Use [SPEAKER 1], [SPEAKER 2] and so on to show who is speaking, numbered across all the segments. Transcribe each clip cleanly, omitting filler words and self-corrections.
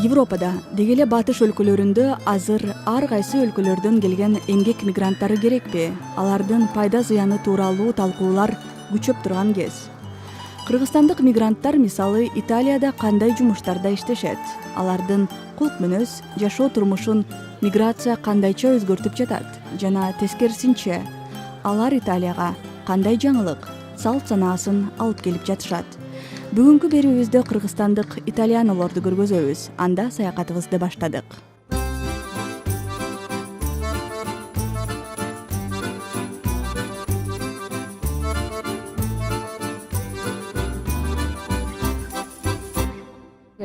[SPEAKER 1] Европада дегеле батыш өлкөлөрүндө азыр ар кайсы өлкөлөрдөн келген эмгек мигранттары керекпи? Алардын пайда зыяны тууралуу талкуулар күчөп турган кез. Кыргызстандык мигранттар мисалы Италияда кандай жумуштарда иштешет? Алардын кулк мүнөз, жашоо турмушун миграция кандайча өзгөртүп жатат? Жана тескерисинче, алар Италияга кандай жаңылык, салт санаасын алып келип жатышат? Бүгүнкү берүүбүздө кыргызстандык итальянолорду көргөзөбүз. Анда саякатыбызды баштадык.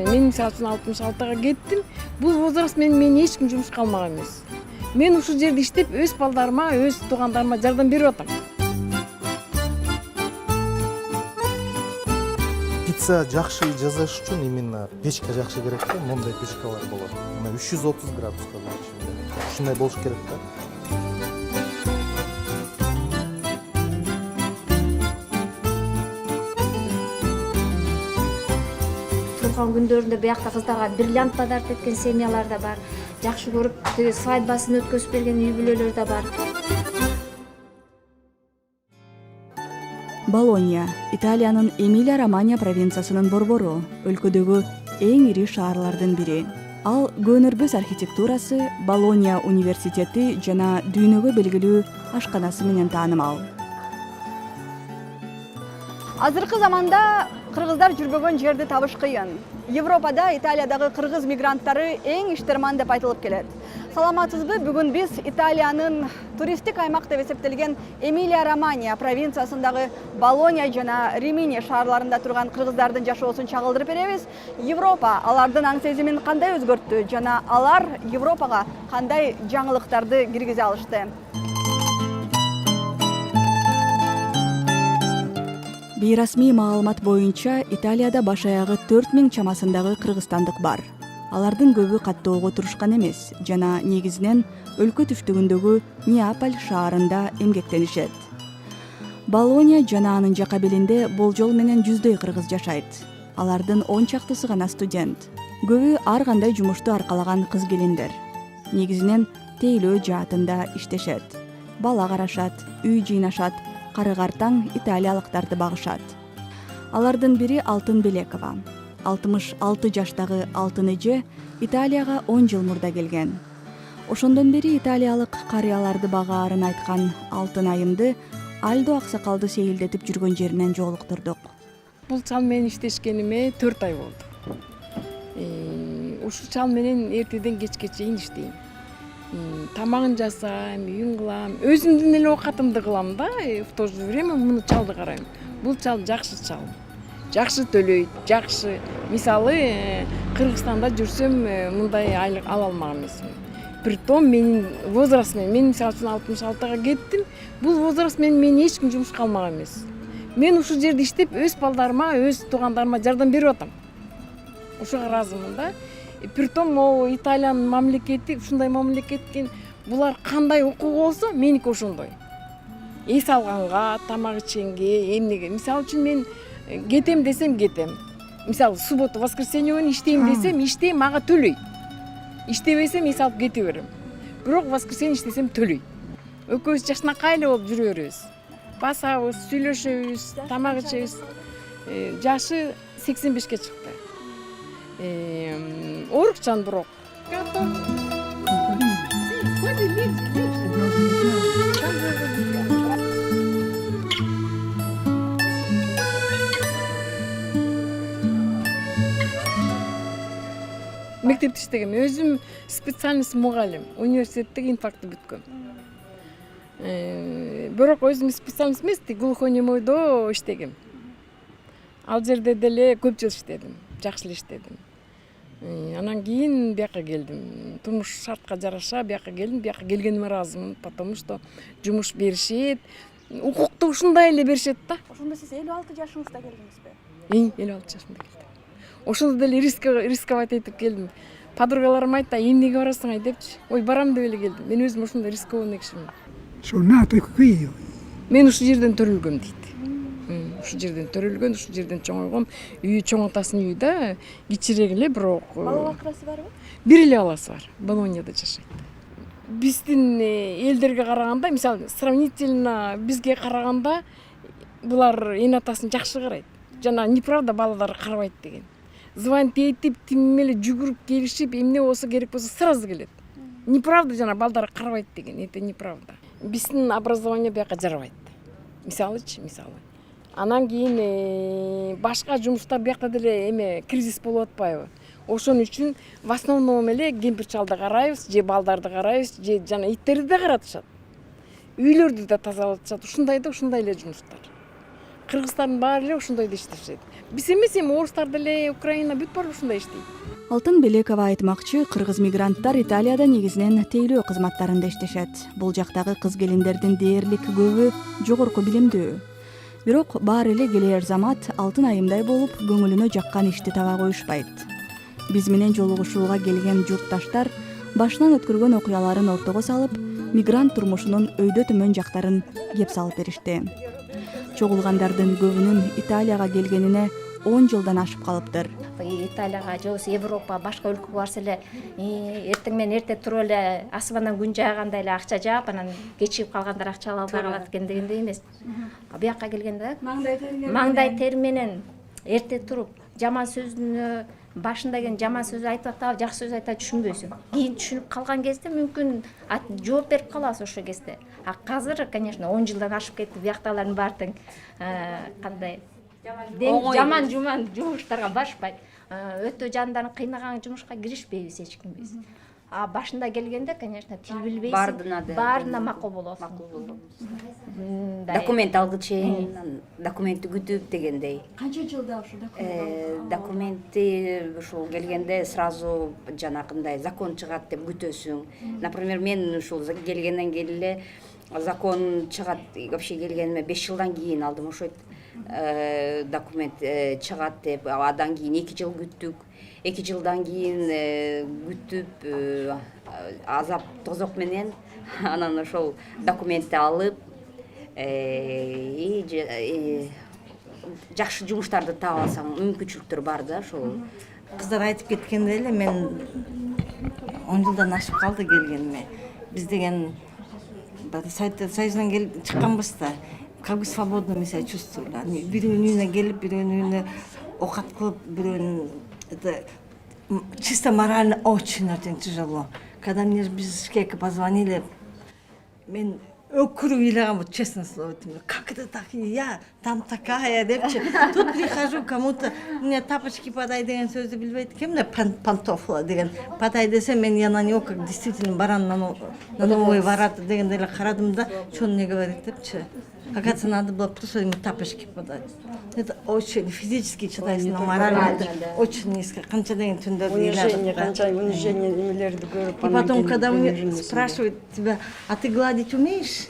[SPEAKER 2] Мен мисалы үчүн 66-га кеттим. Бул возраст мен эч ким жумушка алмаган эмес. Мен ушул жерде иштеп, өз балдарыма, өз туугандарыма жардам берип атам.
[SPEAKER 3] Пицца жакшы жасаш үчүн именно печка жакшы керек да, мондай печкалар болот. Мына 330 градуска болот. Ушундай болуш керек да.
[SPEAKER 4] Турган күндөрүндө биякта кыздарга бир лямпа тартып кеткен семьялар да бар. Жакшы көрүп свадьбасын өткөзүп берген үй бүлөлөр да бар.
[SPEAKER 1] Болонья, Италиянын Эмилия-Романья провинциясынын борбору, өлкөдөгү эң ири шаарлардын бири. Ал көөнөрбөс архитектурасы, Болонья университети жана дүйнөгө белгилүү ашканасы менен таанымал. Азыркы заманда кыргыздар жүрбөгөн жерди табыш кыйын. Европада, Италиядагы кыргыз мигранттары эң иштерман деп айтылып келет. Саламатсызбы? Бүгүн биз Италиянын туристтик аймак деп эсептелген Эмилия-Романья провинциясындагы Болонья жана Римини шаарларында турган кыргыздардын жашоосун чагылдырып беребиз. Европа алардын аң сезимин кандай өзгөрттү жана алар Европага кандай жаңылыктарды киргизе алышты? Бейрасмий маалымат боюнча Италияда баш аягы 4000 чамасындагы кыргызстандык бар. Алардын көбү каттоого турушкан эмес жана негизинен өлкө түштүгүндөгү Неаполь шаарында эмгектенишет. Болонья жана анын жакабелинде болжол менен 100дөй кыргыз жашайт. Алардын 10 чактысы гана студент. Көбү ар кандай жумушту аркалаган кыз келиндер. Негизинен тейлөө жаатында иштешет. Бала карашат, үй жыйнашат, кары-картаң италиялыктарды багышат. Алардын бири Алтын Белекова. 66 жаштагы алтын эже Италияга 10 жыл мурда келген. Ошондон бери италиялык карыяларды багаарын айткан Алтын айымды Альдо аксакалды сейилдетип жүргөн жеринен жолуктурдук.
[SPEAKER 2] Бул чал менен иштешкениме 4 ай болду. Ушул чал менен эртеден кечке чейин иштейм. Тамагын жасайм, үйүн кылам, өзүмдүн эле оокатымды кылам да, в то же время муну чалды карайм. Бул чал жакшы чал. Жакшы төлөйт, жакшы. Мисалы, Кыргызстанда жүрсөм, мындай айлык ала алмаган эмесмин. Притом менин возрастым, мен мисалы үчүн 66-га кеттим. Бул возраст мен эч ким жумушка алмаган эмес. Мен ушул жерде иштеп, өз балдарыма, өз туугандарыма жардам берип атам. Ошого ыраазымын да. Притом Италиянын мамлекети ушундай мамлекет экен. Булар кандай укугу болсо, меники ошондой. Эс алганга, тамак ичкенге, эмнеге. Мисалы үчүн мен кетем десем кетем. Мисалы суббота, воскресенье күнү иштейм десем, иштейм, мага төлөйт. Иштебесем эс алып кете берем. Бирок воскресенье иштесем төлөйт. Экөөбүз жашнакай эле болуп жүрө беребиз. Басабыз, сүйлөшөбүз, тамак ичебиз. Жашы 85-ке чыкты. Орукчан бирок. Мектепте иштегем. Өзүм специальность мугалим. Университеттеги инфакты бүткөм. Бирок өзүм специальность эмес, глухонемойдо иштегем. Ал жерде деле көп жыл иштедим. Жакшы эле иштедим. Анан кийин бияка келдим. Турмуш шартка жараша бияка келдим. Бияка келгениме ыраазымын, потому что жумуш беришет. Укукту ушундай эле беришет да.
[SPEAKER 1] Ошондо сиз 56 жашыңызда келдиңизби?
[SPEAKER 2] 56 жашымда келдим. ошондо деле рисковать этип келдим. Подругаларым айтты, эмнеге барасың ай депчи. Ой, барам деп эле келдим. Мен өзүм ошондой рискованный кишимин.
[SPEAKER 5] Что надо какие?
[SPEAKER 2] Мен ушул жерден төрөлгөм дейт. Ушул жерден төрөлгөн, ушул жерден чоңойгом. Үйү чоң атасынын үйү да, кичирээк эле, бирок
[SPEAKER 1] Бала бакырасы барбы?
[SPEAKER 2] бир эле баласы бар. Болонияда жашайт. Биздин элдерге караганда, мисалы, сравнительно бизге караганда булар эн атасын жакшы карайт. Жана неправда балалары карабайт деген. Звонить этип, тим эле жүгүрүп келишип, эмне болсо керек болсо сразу келет. Неправда жана балдары карабайт деген, это неправда. Биздин образование бияка жарабайт. Мисалычы, мисалы. Анан кийин башка жумуштар биякта деле эме кризис болуп атпайбы? Ошон үчүн в основном эле кемпир чалды карайбыз, же балдарды карайбыз, же жана иттерди да каратышат. Үйлөрдү да тазалатышат. Ушундай эле жумуштар. Кыргызстандын баары эле ушундай иштешет. Биз эмес, эми орустар деле, Украина бүт баары ушундай иштейт.
[SPEAKER 1] Алтын Белекова айтмакчы, кыргыз мигранттар Италияда негизинен тейлөө кызматтарында иштешет. Бул жактагы кыз келиндердин дээрлик көбү жогорку билимдүү. Бирок баары эле келер замат алтын айымдай болуп, көңүлүнө жаккан ишти таба коюшпайт. Биз менен жолугушууга келген журтташтар башынан өткөргөн окуяларын ортого салып, мигрант турмушунун өйдө төмөн жактарын кеп салып беришти. Чогулгандардын көбүнүн Италияга келгенине 10 жылдан ашып калыптыр.
[SPEAKER 4] Италияга же болбосо Европа, башка өлкөгө барса эле эртең менен эрте туруп эле асмандан күн жаагандай эле акча жаап, анан кечигип калгандар акча албай калат экен дегендей эмес. Буяка келгенде маңдай тери менен эрте туруп, жаман сөзүнө башында келген жаман сөз айтып атабы, жакшы сөз айтып түшүнбөйсүң. Кийин түшүнүп калган кезде мүмкүн жооп берип каласың ошол кезде. А азыр, конечно, 10 жылдан ашып кетти. Биякталардын баары тең кандай жаман жумуштарга барышпайт. Өтө жандарын кыйнаган жумушка киришпейбиз эч кимбиз. А башында келгенде, конечно, тил билбейсиң. Баарына макул болот.
[SPEAKER 6] Документ алгычы, документти күтүп дегендей.
[SPEAKER 1] Канча жылда ушул
[SPEAKER 6] Документи ушул келгенде сразу жанакындай закон чыгат деп күтөсүң. Например, мен ушул келгенден кийин эле закон чыгат, вообще келгениме 5 жылдан кийин алдым ошо документ чыгат деп. Адан кийин 2 жыл күттүк. 2 жылдан кийин күтүп азап тозок менен анан ошол документти алып жакшы жумуштарды таап алсаң мүмкүнчүлүктөр бар да ошол.
[SPEAKER 7] Кыздар айтып кеткендей эле мен 10 жылдан ашып калды келгениме. Биз деген Союздан келип чыкканбыз да, как бы свободно мы себя чувствовали. Бирөөнүн үйүнө келип, бирөөнүн үйүнө окат кылып, бирөөнүн это чисто морально очень тяжело. Когда мне бизге позвонили, мен өкүрүп ыйлагам, честно слово, как это так, я там такая депчи. Тут прихожу кому-то, мне тапочки подай деген сөздү билбейт экен, мне пантофла деген. Подай десе, мен я на него как действительно баран на новый ворот дегенде эле карадым да, что он мне говорит депчи. Оказывается, надо было просто ему тапочки подать. Это очень физически читайсың, но морально это очень низко. Канча деген түндөрдү ыйладык.
[SPEAKER 8] Канча унижение немелерди көрүп.
[SPEAKER 7] И потом, когда мне спрашивают тебя, а ты гладить умеешь?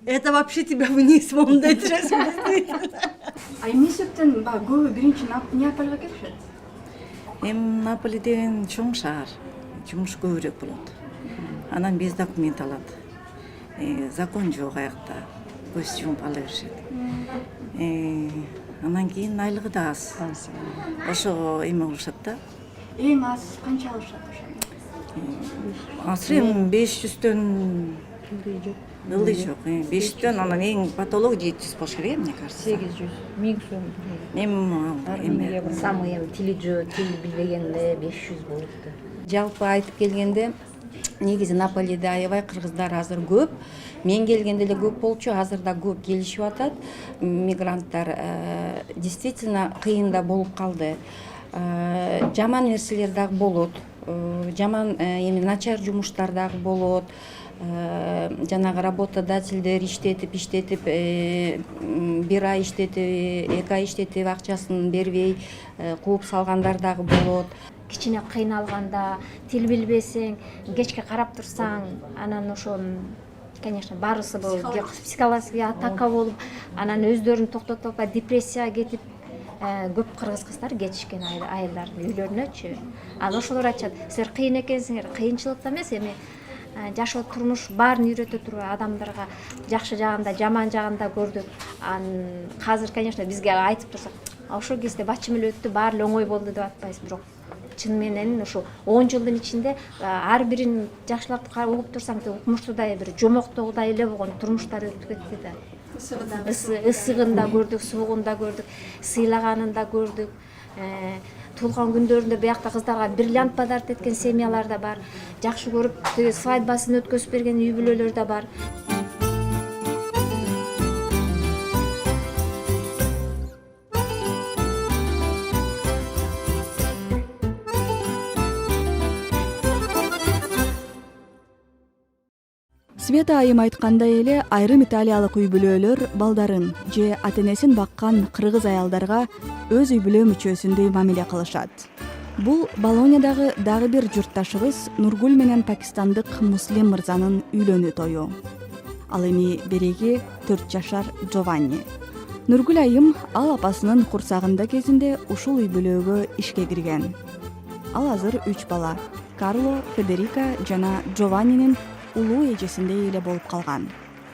[SPEAKER 7] Это вообще тебя вниз мондай түсөсүң.
[SPEAKER 1] А эмне себептен көбү биринчи Неапольго келишет?
[SPEAKER 8] Наполи деген чоң шаар, жумуш көбүрөөк болот. Анан без документ алат. Закон жок аякта. Көз жумуп ала беришет. Анан кийин айлыгы да аз. Ошого эме кылышат да.
[SPEAKER 1] Эң аз канча алышат ошондо?
[SPEAKER 8] Азыр эми 500төн ылдый жок. 500төн анан эң потолок 700 болуш керек, мне кажется.
[SPEAKER 2] 800, 1000 сом.
[SPEAKER 8] Эми
[SPEAKER 6] Самый тили билбегенде 500 болупту.
[SPEAKER 9] Жалпы айтып келгенде, негизи Наполиде аябай кыргыздар азыр көп. Мен келгенде эле көп болчу, азыр да көп келишип атат. Мигранттар действительно кыйын да болуп калды. Жаман нерселер дагы болот. Жаман эми начар жумуштар дагы болот. Жанагы работодательдер иштетип 1 ай иштетип, 2 ай иштетип акчасын бербей кууп салгандар дагы болот.
[SPEAKER 4] Кичине кыйналганда, тил билбесең, кечке карап турсаң, анан ошо, конечно, барысы бул психологический атака болуп, анан өздөрүн токтото албай депрессияга кетип, көп кыргыз кыздар кетишкен айылдардын үйлөрүнөчү. Ал ошолор айтышат, силер кыйын экенсиңер, кыйынчылыкта эмес, эми жашоо турмуш баарын үйрөтө туруп адамдарга жакшы жагын да жаман жагын да көрдүк. Азыр конечно бизге айтып турсак, ошол кезде бачым эле өттү, баары эле оңой болду деп атпайбыз, бирок чын менен ушу 10 жылдын ичинде ар бирин жакшылап угуп турсаң, укмуштуудай бир жомоктогудай эле болгон турмуштар өтүп кетти да. Ысыгын да көрдүк, суугун да көрдүк, сыйлаганын да көрдүк. Туулган күндөрүндө биякта кыздарга бриллиант подарок эткен семьялар да бар. Жакшы көрүп свадьбасын өткөзүп берген үй бүлөлөр да бар.
[SPEAKER 1] Света айым айткандай эле, айрым италиялык үй бүлөлөр балдарын же ата-энесин баккан кыргыз аялдарга өз үй бүлө мүчөсүндөй мамиле кылышат. Бул Болоньядагы дагы бир журтташыбыз Нургул менен пакистандык Муслим мырзанын үйлөнүү тою. Ал эми береги 4 жашар Джованни. Нургул айым ал апасынын курсагында кезинде ушул үй бүлөгө ишке кирген. Ал азыр 3 бала: Карло, Федерика жана Джованнинин улуу эжесиндей эле болуп калган.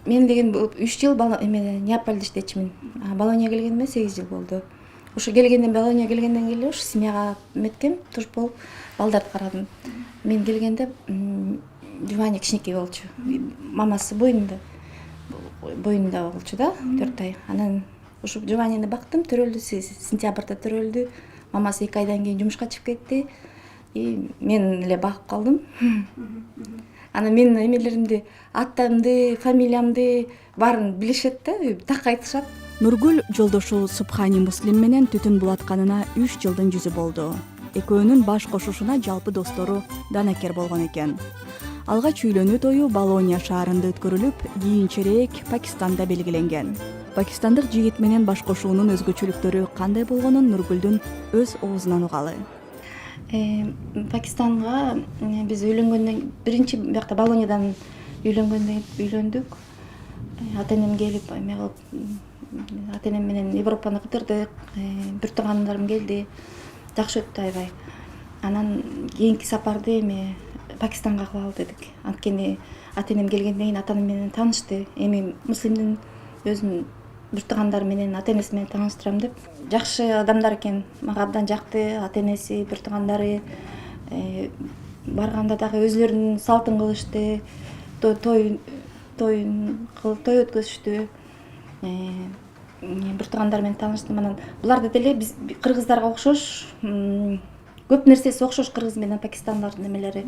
[SPEAKER 9] Мен деген 3 жыл Неаполде иштечимин. Болонья келгениме 8 жыл болду. Ошо Болонья келгенден кийин ушу семьяга эметкем, туш болуп балдарды карадым. Мен келгенде Джованни кичинекей болчу. Мамасы боюнда болчу да, 4 ай. Анан ушу Джованнини бактым, төрөлдү, сентябрда төрөлдү. Мамасы 2 айдан кийин жумушка чыгып кетти. Мен эле багып калдым. Анан менин эмелеримди, атымды, фамилиямды баарын билишет да, так айтышат.
[SPEAKER 1] Нургул жолдошу Субхани Муслим менен түтүн булатканына 3 жылдын жүзү болду. Экөөнүн баш кошушуна жалпы достору данакер болгон экен. Алгач үйлөнүү тою Болонья шаарында өткөрүлүп, кийинчерээк Пакистанда белгиленген. Пакистандык жигит менен баш кошуунун өзгөчөлүктөрү кандай болгонун Нургулдун өз оозунан угалы.
[SPEAKER 9] Пакистанга биз үйлөнгөндөн биринчи биякта Болоньядан үйлөндүк. Ата-энем келип, ата-энем менен Европаны кыдырдык, бир туугандарым келди. Жакшы өттү аябай. Анан кийинки сапарды эми Пакистанга кылалы дедик. Анткени ата-энем келгенден кийин ата-энем менен таанышты. Эми Муслимдин өзүнүн бир туугандары менен ата-энеси менен тааныштырам деп. Жакшы адамдар экен, мага абдан жакты, ата-энеси, бир туугандары. Барганда дагы өзлөрүнүн салтын кылышты, той өткөзүштү. Бир туугандар менен тааныштым. Анан буларды деле биз кыргыздарга окшош, көп нерсеси окшош кыргыз менен пакистандардын эмелери.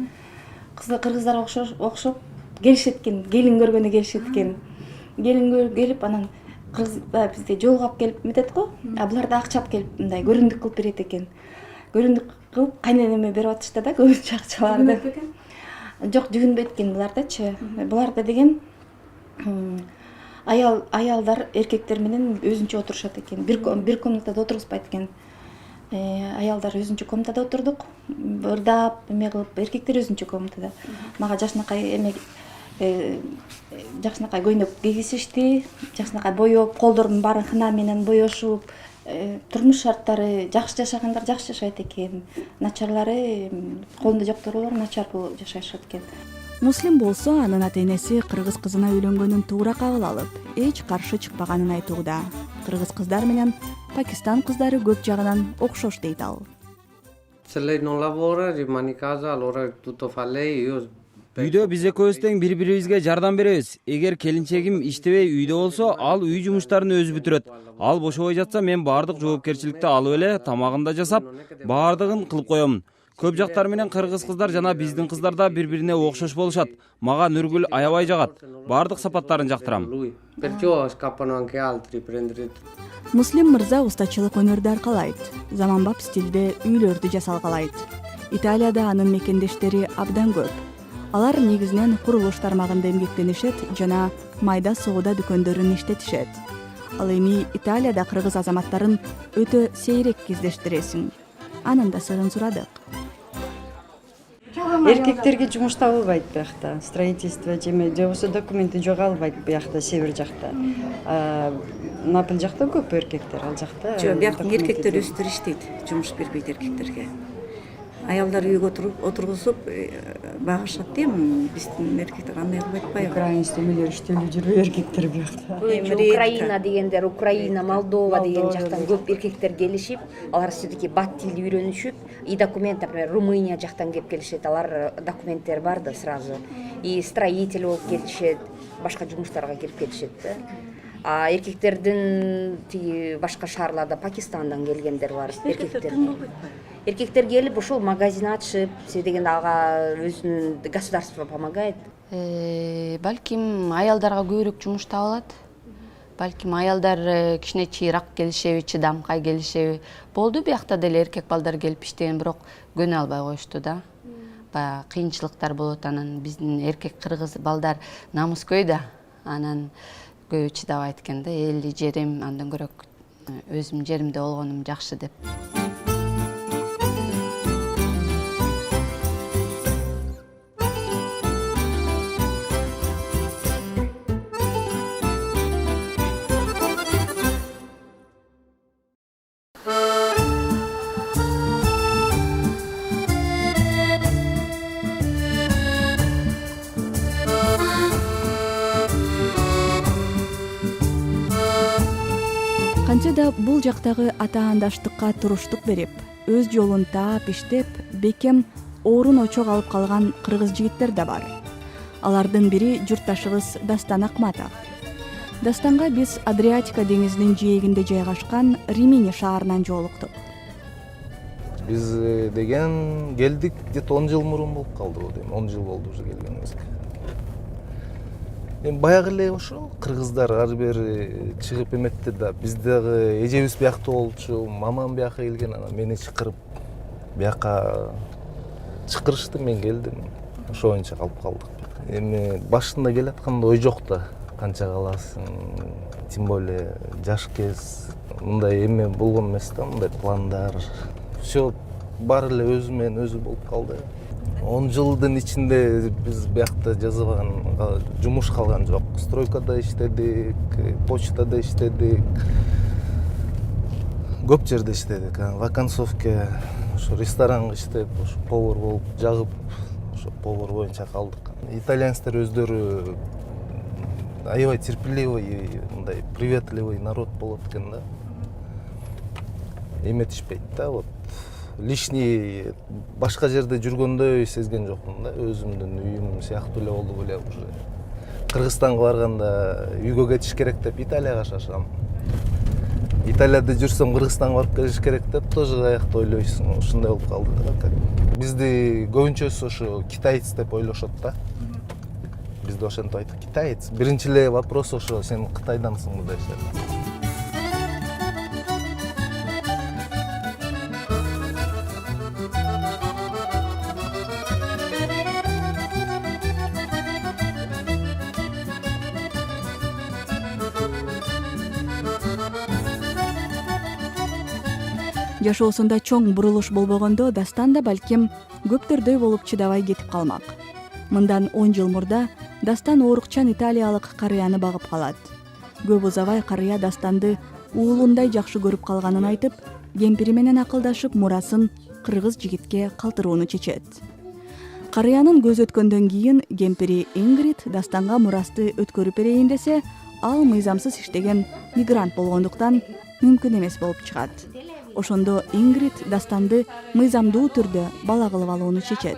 [SPEAKER 9] Кыргыздарга окшоп келишет экен, келин көргөнү келишет экен. Келин келип анан бизде жолугап келип метет го, булар да акчап келип мындай көрүндүк кылып берет экен. Көрүндүк кылып кайненеме берип атышты да, көбүнчө акчаларды. Жок, жүгүнбөйт экен булардачы. Буларда деген аялдар эркектер менен өзүнчө отурушат экен. Бир комнатада отургузбайт экен. Аялдар өзүнчө комнатада отурдук. Ырдап, эме кылып, эркектер өзүнчө комнатада. Мага жакшынакай көйнөк кийгизишти, жакшынакай боеп, колдордун баарын хына менен боешуп, турмуш шарттары жакшы жашагандар жакшы жашайт экен. Начарлары, колунда жокторлор начар жашашат экен.
[SPEAKER 1] Муслим болсо анын ата-энеси кыргыз кызына үйлөнгөнүн туура кабыл алып, эч каршы чыкпаганын айтууда. Кыргыз кыздар менен Пакистан кыздары көп жагынан окшош дейт ал.
[SPEAKER 10] Үйдө биз экөөбүз тең бири-бирибизге жардам беребиз. Эгер келинчегим иштебей үйдө болсо, ал үй жумуштарын өзү бүтүрөт. Ал бошобой жатса, мен баардык жоопкерчиликти алып эле, тамагын да жасап, баардыгын кылып коёмун. Көп жактар менен кыргыз кыздар жана биздин кыздар да бири-бирине окшош болушат. Мага Нургул аябай жагат. Баардык сапаттарын жактырам.
[SPEAKER 1] Муслим мырза устачылык өнөрдү аркалайт. Заманбап стилде үйлөрдү жасалгалайт. Италияда анын мекендештери абдан көп. Алар негизинен курулуш тармагында эмгектенишет жана майда соода дүкөндөрүн иштетишет. Ал эми Италияда кыргыз азаматтарын өтө сейрек кездештиресиң. Анын да сырын сурадык.
[SPEAKER 11] Эркектерге жумуш табылбайт биякта. Строительство же болбосо документи жок албайт биякта, север жакта. Наполь жакта көп эркектер, ал жакта.
[SPEAKER 8] Жок, бияктын эркектер өздөрү иштейт, жумуш бербейт эркектерге. Аялдар үйгө отургузуп багышат дейм, биздин эркектер андай кылып айтпайбы.
[SPEAKER 11] Украин иштемелер иштелип жүрбөй эркектер биякта.
[SPEAKER 6] Украина дегендер, Украина, Молдова деген жактан көп эркектер келишип, алар все-таки бат тилди үйрөнүшүп, и документ, например, Румыния жактан кеп келишет, алар документтер бар да сразу. И строитель болуп келишет, башка жумуштарга кирип келишет да. А эркектердин тиги башка шаарларда Пакистандан келгендер бар. Эркектер келип ошол магазин ачып, се дегенде ага өзүнүн государство помогает.
[SPEAKER 9] Балким аялдарга көбүрөөк жумуш табылат. Балким аялдар кичине чыйрак келишеби, чыдамкай келишеби. Болду биякта деле эркек балдар келип иштеген, бирок көнө албай коюшту да. Баягы кыйынчылыктар болот, анан биздин эркек кыргыз балдар намыскөй да. Анан көбү чыдабайт экен да, элди жерим, андан көрөк өзүм жеримде болгонум жакшы деп.
[SPEAKER 1] Кантсе да бул жактагы атаандаштыкка туруштук берип, өз жолун таап иштеп, бекем орун очок алып калган кыргыз жигиттер да бар. Алардын бири журтташыбыз Дастан Акматов. Дастанга биз Адриатика деңизинин жээгинде жайгашкан Римини шаарынан жолуктук.
[SPEAKER 3] Биз деген келдик где-то 10 жыл мурун болуп калды го дейм, 10 жыл болду уже келгенибизге. Эми баягы эле ошо кыргыздар ар бери чыгып эметти да, биз дагы эжебиз биякта болчу, мамам бияка келген, анан мени чакырып бияка чакырышты, мен келдим. Ошо боюнча калып калдык. Эми башында келатканда ой жок да, канча каласың, тем более жаш кез, мындай эме болгон эмес да, мындай пландар. Всё баары эле өзү менен өзү болуп калды. 10 жылдын ичинде биз биякта жазбаган жумуш калган жок. Стройкада иштедик, почтада иштедик, көп жерде иштедик. Вакансовке, ошо ресторанга иштеп, ошо повар болуп жагып, ошо повар боюнча калдык. Итальянецтер өздөрү аябай терпеливый, мындай приветливый народ болот экен да. Эметишпейт да, вот. Лишний башка жерде жүргөндөй сезген жокмун да, өзүмдүн үйүм сыяктуу эле болду беле уже. Кыргызстанга барганда үйгө кетиш керек деп Италияга шашам. Италияда жүрсөм Кыргызстанга барып келиш керек деп тоже аякта ойлойсуң, ушундай болуп калды да. Бизди көбүнчөсү ошо китаец деп ойлошот да. Бизде ошентип айтып, китаец. Биринчи эле вопрос ошо, сен Кытайдансыңбы дешет.
[SPEAKER 1] Жашоосунда чоң бурулуш болбогондо Дастан да балким көптөрдөй болуп чыдабай кетип калмак. Мындан 10 жыл мурда Дастан оорукчан италиялык карыяны багып калат. Көп узабай карыя Дастанды уулундай жакшы көрүп калганын айтып, кемпири менен акылдашып мурасын кыргыз жигитке калтырууну чечет. Карыянын көз өткөндөн кийин кемпири Ингрид Дастанга мурасты өткөрүп берейин десе, ал мыйзамсыз иштеген мигрант болгондуктан мүмкүн эмес болуп чыгат. Ошондо Ингрид Дастанды мыйзамдуу түрдө бала кылып алууну чечет.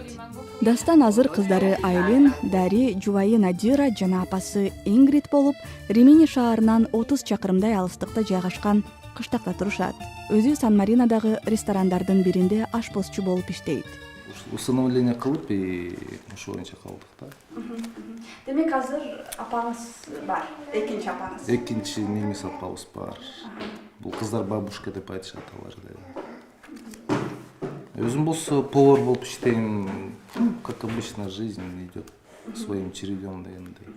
[SPEAKER 1] Дастан азыр кыздары Айлин, Дари, жубайы Надира жана апасы Ингрид болуп, Римини шаарынан 30 чакырымдай алыстыкта жайгашкан кыштакта турушат. Өзү Сан-Маринодагы ресторандардын биринде ашпозчу болуп иштейт.
[SPEAKER 3] Установление кылып, ошо боюнча калдык да.
[SPEAKER 1] Демек азыр апаңыз бар, экинчи апаңыз.
[SPEAKER 3] Экинчи немис апабыз бар. Бул кыздар бабушка деп айтышат алар да. Өзүм болсо повар болуп иштейм, как обычно жизнь идет своим чередом дегендей.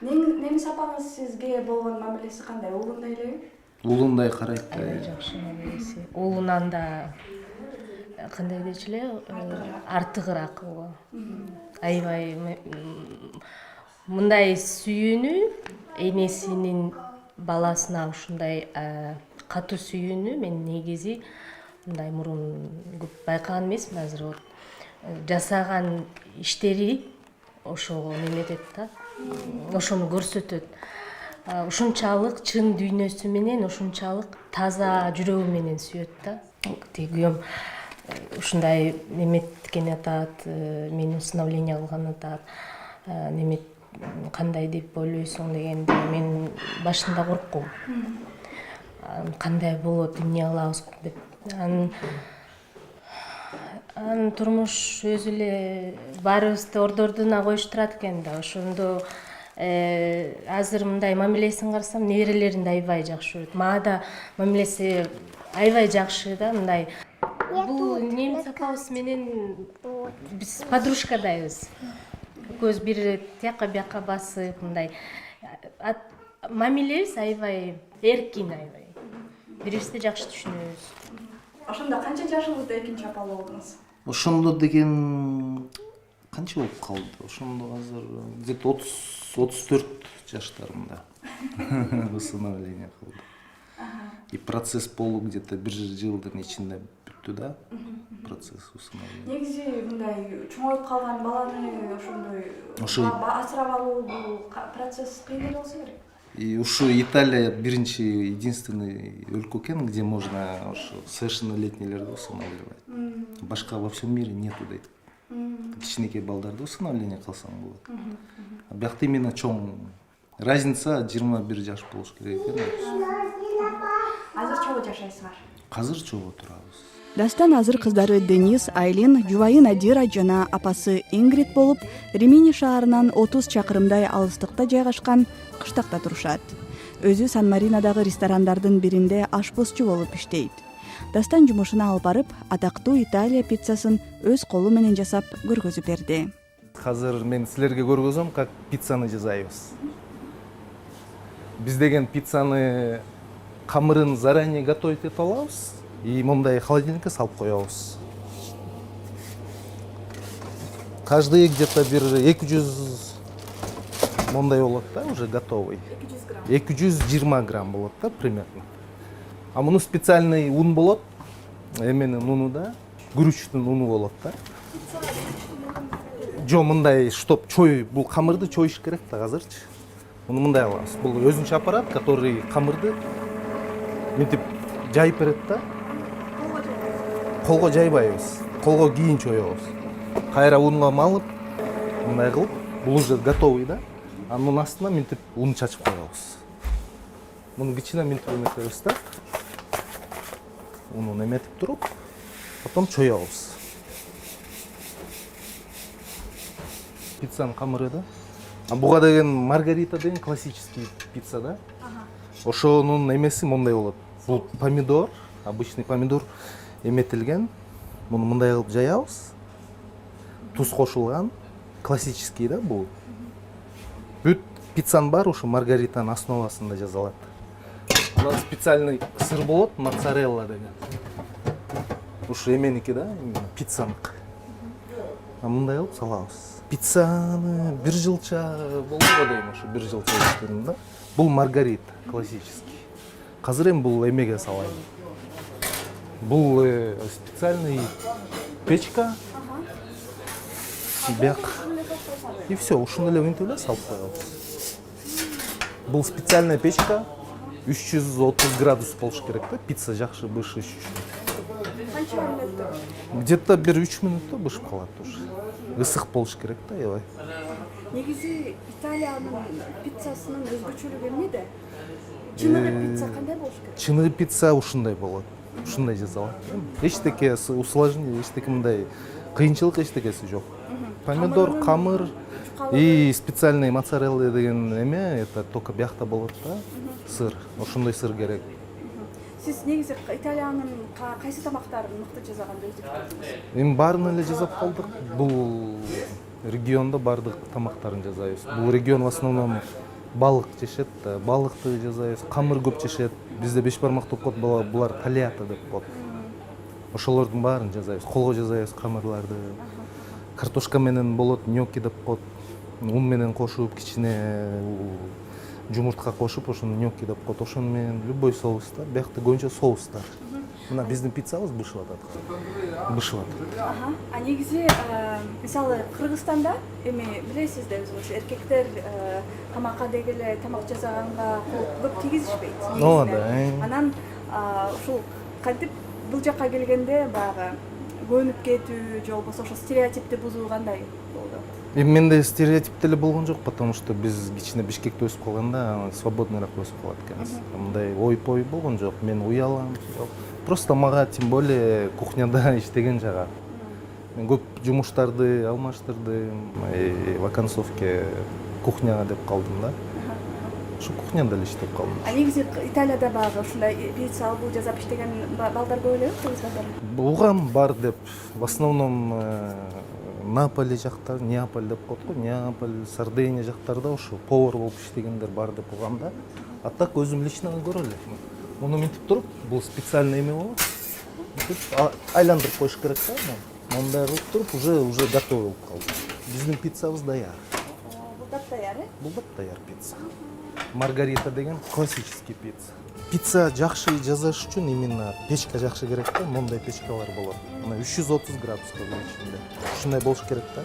[SPEAKER 1] Немис апаңыз сизге болгон мамилеси кандай? Уулундай элеби?
[SPEAKER 3] Уулундай карайт да.
[SPEAKER 12] Жакшы мамилеси. Уулунан да кандай дечи эле артыгыраак ого. Аябай мындай сүйүүнү энесинин баласына ушундай катуу сүйүүнү мен негизи мындай мурун көп байкаган эмесмин. Азыр вот жасаган иштери ошого неметет да, ошону көрсөтөт. Ушунчалык чын дүйнөсү менен, ушунчалык таза жүрөгү менен сүйөт да. Тиги күйөөм ушундай неметкен атат, мени усыновление кылган атат. Немет кандай деп ойлойсуң дегенде мен башында коркком. Кандай болот, эмне кылабыз деп. Анын турмуш өзү эле баарыбызды ордордуна коюштурат экен да. Ошондо азыр мындай мамилесин карасам, неберелерин да аябай жакшы көрөт. Мага да мамилеси аябай жакшы да, мындай. Бул немис апабыз менен биз подружкадайбыз. Көз бир тияка бияка басып, мындай мамилебиз аябай эркин, аябай. Бирибизди жакшы түшүнөбүз.
[SPEAKER 1] Ошондо канча жашыңызда экинчи апалы болдуңуз?
[SPEAKER 3] Ошондо деген канча болуп калды? Ошондо азыр где-то 34 жаштарымда усыновление кылды. И процесс болуу где-то 1 жылдын ичинде бүттү да, процесс усыновления.
[SPEAKER 1] Негизи мындай чоңоюп калган баланы ошондой асырап алуу бул процесс кыйын эле болсо керек.
[SPEAKER 3] И ушу Италия биринчи, единственный өлкө экен, где можно совершеннолетнийлерди усыновливать. Башка во всем мире нету дейт. Кичинекей балдарды усыновление кылсаң болот. Биякта именно чоң разница 21 жаш болуш керек экен.
[SPEAKER 1] Азыр чогуу жашайсыңар?
[SPEAKER 3] Азыр чогуу турабыз.
[SPEAKER 1] Дастан азыр кыздары Денис, Айлин, жубайы Надира жана апасы Ингрид болуп, Римини шаарынан 30 чакырымдай алыстыкта жайгашкан кыштакта турушат. Өзү Сан-Маринодагы ресторандардын биринде ашпозчу болуп иштейт. Дастан жумушуна алып барып, атактуу Италия пиццасын өз колу менен жасап көргөзүп берди.
[SPEAKER 3] Азыр мен силерге көргөзөм, как пиццаны жасайбыз. Биз деген пиццаны камырын заранее готовить этип алабыз. И мындай холодильникке салып коебуз. Каждый где-то бир 200 мындай болот да, уже готовый. 220 грамм болот да, примерно. А муну специальный ун болот. Эменин уну да, күрүчтүн уну болот да. Жо мындай, чтоб чой, бул камырды чоюш керек да азырчы. Муну мындай алабыз. Бул өзүнчө аппарат, который камырды мынтип жайып берет да. Колго жайбайбыз, колго кийин чоебуз. Кайра унга малып, мындай кылып, бул уже готовый да. Анын астына мынтип ун чачып коебуз. Муну кичине мынтип эметебиз да. Уну эметип туруп, потом чоебуз. Пиццанын камыры да. Буга деген маргарита деген классический пицца да. Ошонун эмеси мындай болот. Бул помидор, обычный помидор эметилген. Муну мындай кылып жаябыз. Туз кошулган, классический да бул. Бүт пиццанын баары ушу маргаританын основасында жасалат. Анда специальный сыр болот, моцарелла деген. Ушу эменики да, пиццанык. Мындай кылып салабыз. Пиццаны 1 жылча болго дейм, ушу 1 жылча иштедим да. Бул маргарита классический. Азыр эми бул эмеге салайын. Бул специальный печка. Бияк. И все, ушуну эле мынтип эле салып коебуз. Бул специальная печка. 330 градус болуш керек да, пицца жакшы бышыш үчүн.
[SPEAKER 1] Канча мүнөттө?
[SPEAKER 3] Где-то бир 3 мүнөттө бышып калат уже. Ысык болуш керек да, аябай.
[SPEAKER 1] Негизи Италиянын пиццасынын өзгөчөлүгү эмнеде? Чыныгы пицца кандай болуш керек?
[SPEAKER 3] Чыныгы пицца ушундай болот. Ушундай жасалат. Эчтеке усложнение, эчтеке мындай кыйынчылык эчтекеси жок. Помидор, камыр и специальный моцарелла деген эме, это только биякта болот да. Сыр, ошондой сыр керек.
[SPEAKER 1] Сиз негизи Италиянын кайсы тамактарын мыкты жасаганды өздөктүрдүңүз?
[SPEAKER 3] Эми баарын эле жасап калдык. Бул региондо бардык тамактарын жасайбыз. Бул регион в основном балык жешет, балыкты жасайбыз, камыр көп жешет. Бизде 5 бармак деп коет, булар талиата деп коет. Ошолордун баарын жасайбыз. Колго жасайбыз камырларды. Картошка менен болот, ньокки деп коет. Ун менен кошуп кичине жумуртка кошуп ошону ньокки деп коет. Ошону менен любой соустар, биякта көбүнчө соустар. Мына биздин пиццабыз бышып атат. Бышып атат.
[SPEAKER 1] А негизи мисалы Кыргызстанда эми билесиз да өзүңүз эркектер тамакка деги эле тамак жасаганга көп тийгизишпейт.
[SPEAKER 3] Ооба да.
[SPEAKER 1] Анан ушул кантип бул жакка келгенде баягы көнүп кетүү же болбосо ошо стереотипти бузуу кандай болду?
[SPEAKER 3] Эми менде стереотип деле болгон жок, потому что биз кичине Бишкекте өсүп калганда свободныйраак өсүп калат экенбиз. Мындай ой-пой болгон жок. Мен уялам. Просто мага тем более кухняда иштеген жагат. Мен көп жумуштарды алмаштырдым. В оконцовке кухняга деп калдым да. Ошо кухняда эле иштеп калдым.
[SPEAKER 1] А негизи Италияда баягы ушундай пицца албу жасап иштеген балдар көп элеби, кыргыз балдары?
[SPEAKER 3] Угам бар деп. В основном Наполи жактар, Неаполь деп коет го. Неаполь, Сардиния жактарда ошо повар болуп иштегендер бар деп угам да. А так өзүм лично көрө элем. Муну мынтип туруп, бул специальный эме болот. Мынтип айландырып коюш керек да. Мындай кылып туруп уже готовый болуп калды. Биздин пиццабыз даяр.
[SPEAKER 1] Бул даяр,
[SPEAKER 3] Бул даяр пицца. Маргарита деген классический пицца. Пицца жакшы жасаш үчүн именно печка жакшы керек да. Мондай печкалар болот. Мына 330 градуска ичинде. Ушундай болуш керек да.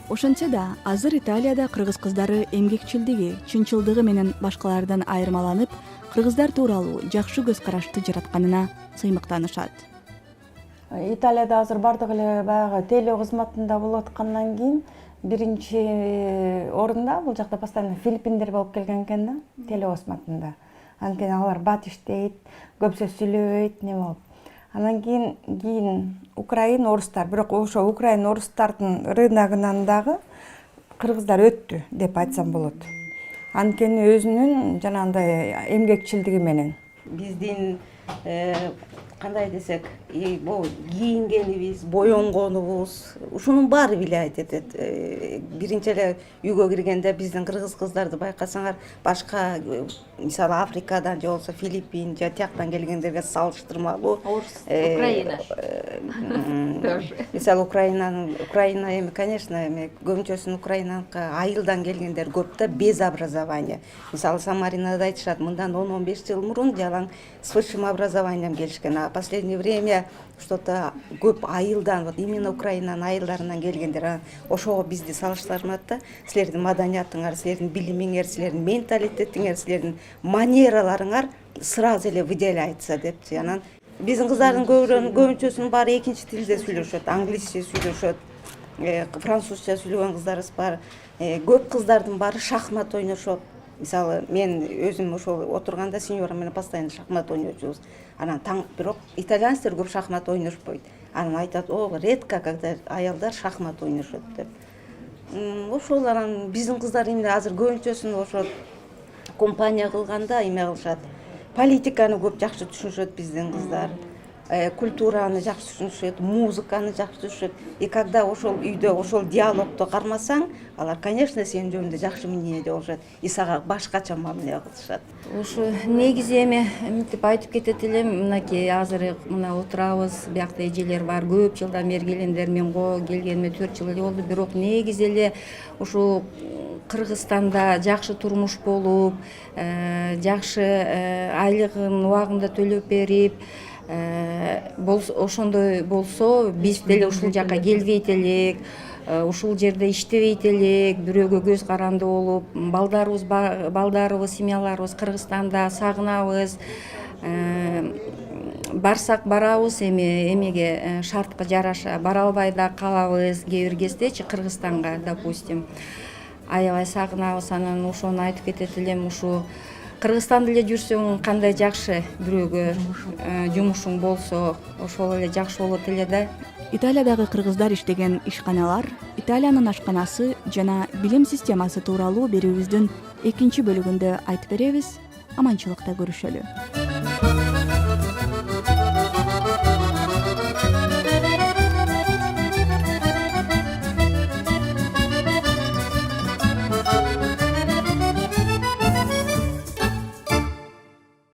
[SPEAKER 1] Ошентсе да, азыр Италияда кыргыз кыздары эмгекчилдиги, чынчылдыгы менен башкалардан айырмаланып, кыргыздар тууралуу жакшы көз карашты жаратканына сыймыктанышат.
[SPEAKER 9] Италияда азыр бардык эле баягы теле кызматында болуп аткандан кийин биринчи орунда бул жакта постоянно филиппиндер болуп келген экен да, теле кызматында. Анткени алар бат иштейт, көпсө сүйлөбөйт, неме болуп. Анан кийин Украин орустар, бирок ошо Украин орустардын рыногунан дагы кыргыздар өттү деп айтсам болот. Анткени өзүнүн жанагындай эмгекчилдиги менен.
[SPEAKER 7] Биздин кандай десек, бул кийингенибиз, боенгонубуз, ушунун баары влиять этет. Биринчи эле үйгө киргенде биздин кыргыз кыздарды байкасаңар, башка мисалы Африкадан же болбосо Филиппин же тияктан келгендерге салыштырмалуу.
[SPEAKER 4] Украина.
[SPEAKER 7] Мисалы Украина эми, конечно, эми көбүнчөсүн Украинаныкы айылдан келгендер көп да, без образования. Мисалы Самаринада айтышат, мындан 10-15 жыл мурун жалаң с высшим образованием келишкен. А в последнее время что-то көп айылдан, вот именно Украинанын айылдарынан келгендер. Ошого бизди салыштырмат да, силердин маданиятыңар, силердин билимиңер, силердин менталитетиңер, силердин манераларыңар сразу эле выделяется депчи. Анан биздин кыздардын көбүнчөсүнүн баары экинчи тилде сүйлөшөт, англисче сүйлөшөт, французча сүйлөгөн кыздарыбыз бар. Көп кыздардын баары шахмат ойношот. Мисалы, мен өзүм ошол отурганда сеньора менен постоянно шахмат ойночубуз. Анан бирок итальянецтер көп шахмат ойношпойт. Анан айтат, редко когда аялдар шахмат ойношот деп. Ошол анан биздин кыздар эмне азыр көбүнчөсүн ошо компания кылганда эме кылышат. Политиканы көп жакшы түшүнүшөт биздин кыздар. Культураны жакшы түшүнүшөт, музыканы жакшы түшүнүшөт. И когда ошол үйдө ошол диалогду кармасаң, алар, конечно, сенин жөнүндө жакшы мнение болушат. И сага башкача мамиле кылышат.
[SPEAKER 9] Ушу негизи эми мынтип айтып кетет элем, мынакей азыр мына отурабыз, биякта эжелер бар, көп жылдан бери келгендер, мен келгениме 4 жыл эле болду, бирок негизи эле ушу Кыргызстанда жакшы турмуш болуп, жакшы айлыгын убагында төлөп берип, ошондой болсо биз деле ушул жакка келбейт элек, ушул жерде иштебейт элек, бирөөгө көз каранды болуп, балдарыбыз, семьяларыбыз Кыргызстанда сагынабыз. Барсак барабыз, эмеге шартка жараша бара албай да калабыз. Кээ бир кездечи Кыргызстанга, допустим, аябай сагынабыз. Анан ошону айтып кетет элем, ушу Кыргызстанда эле жүрсөң кандай жакшы, бирөөгө жумушуң болсо ошол эле жакшы болот эле да.
[SPEAKER 1] Италиядагы кыргыздар иштеген ишканалар, Италиянын ашканасы жана билим системасы тууралуу берүүбүздүн экинчи бөлүгүндө айтып беребиз. Аманчылыкта көрүшөлү.